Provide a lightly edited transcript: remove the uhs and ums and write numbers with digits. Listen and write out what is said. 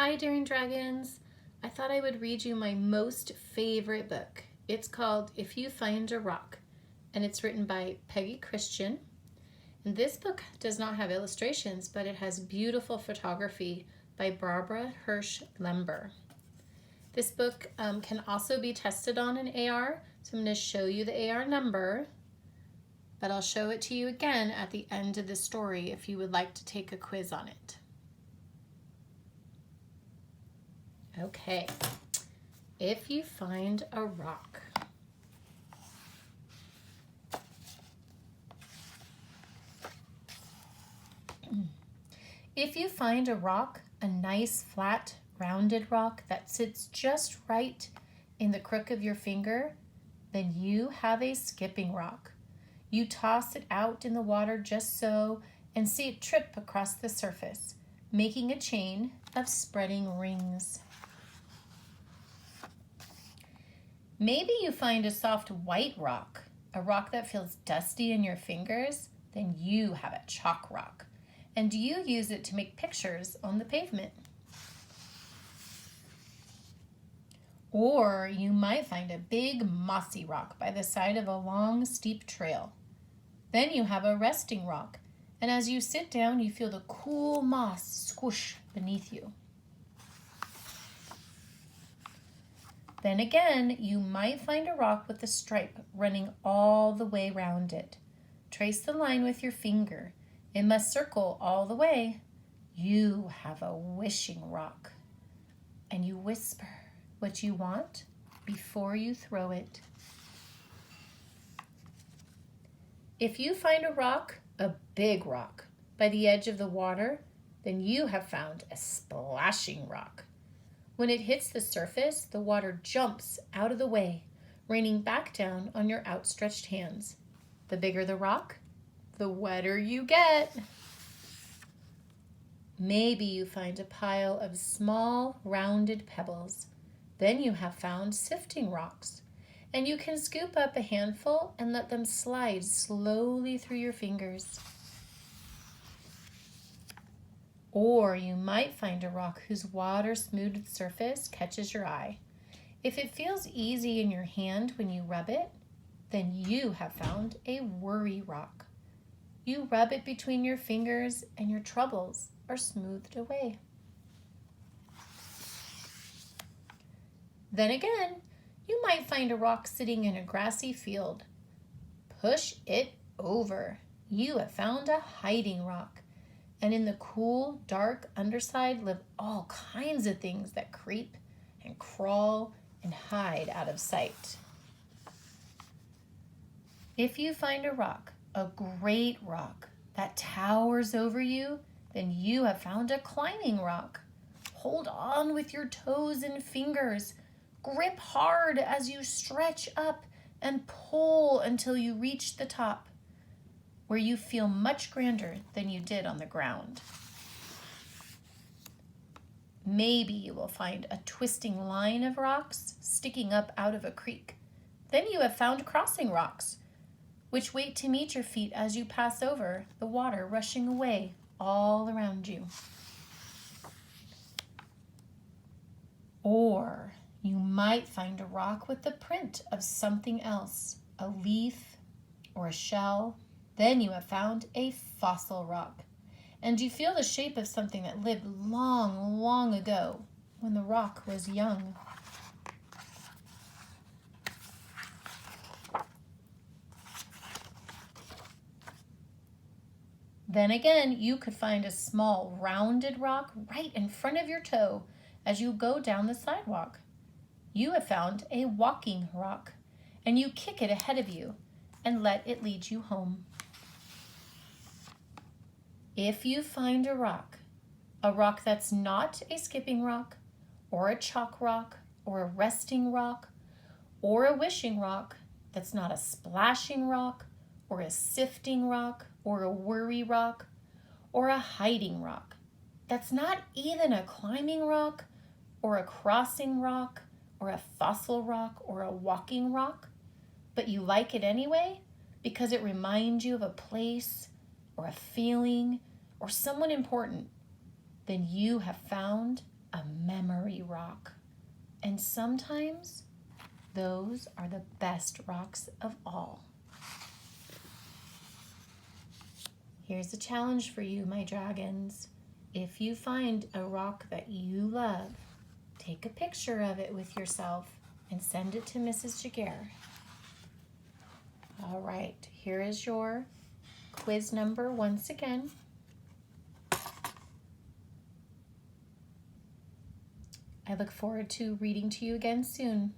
Hi, Daring Dragons. I thought I would read you my most favorite book. It's called If You Find a Rock, and it's written by Peggy Christian. And this book does not have illustrations, but it has beautiful photography by Barbara Hirsch Lember. This book can also be tested on an AR, so I'm going to show you the AR number, but I'll show it to you again at the end of the story if you would like to take a quiz on it. Okay, if you find a rock. If you find a rock, a nice flat rounded rock that sits just right in the crook of your finger, then you have a skipping rock. You toss it out in the water just so and see it trip across the surface, making a chain of spreading rings. Maybe you find a soft white rock, a rock that feels dusty in your fingers, then you have a chalk rock, and you use it to make pictures on the pavement. Or you might find a big mossy rock by the side of a long, steep trail. Then you have a resting rock, and as you sit down, you feel the cool moss squish beneath you. Then again, you might find a rock with a stripe running all the way round it. Trace the line with your finger. It must circle all the way. You have a wishing rock. And you whisper what you want before you throw it. If you find a rock, a big rock, by the edge of the water, then you have found a splashing rock. When it hits the surface, the water jumps out of the way, raining back down on your outstretched hands. The bigger the rock, the wetter you get. Maybe you find a pile of small, rounded pebbles. Then you have found sifting rocks, and you can scoop up a handful and let them slide slowly through your fingers. Or you might find a rock whose water-smoothed surface catches your eye. If it feels easy in your hand when you rub it, then you have found a worry rock. You rub it between your fingers and your troubles are smoothed away. Then again, you might find a rock sitting in a grassy field. Push it over. You have found a hiding rock. And in the cool, dark underside live all kinds of things that creep and crawl and hide out of sight. If you find a rock, a great rock, that towers over you, then you have found a climbing rock. Hold on with your toes and fingers. Grip hard as you stretch up and pull until you reach the top, where you feel much grander than you did on the ground. Maybe you will find a twisting line of rocks sticking up out of a creek. Then you have found crossing rocks, which wait to meet your feet as you pass over, the water rushing away all around you. Or you might find a rock with the print of something else, a leaf or a shell. Then you have found a fossil rock, and you feel the shape of something that lived long, long ago when the rock was young. Then again, you could find a small, rounded rock right in front of your toe as you go down the sidewalk. You have found a walking rock, and you kick it ahead of you and let it lead you home. If you find a rock that's not a skipping rock, or a chalk rock, or a resting rock, or a wishing rock, that's not a splashing rock, or a sifting rock, or a worry rock, or a hiding rock, that's not even a climbing rock, or a crossing rock, or a fossil rock, or a walking rock, but you like it anyway because it reminds you of a place or a feeling or someone important, then you have found a memory rock. And sometimes those are the best rocks of all. Here's a challenge for you, my dragons. If you find a rock that you love, take a picture of it with yourself and send it to Mrs. Jaguar. All right, here is your quiz number once again. I look forward to reading to you again soon.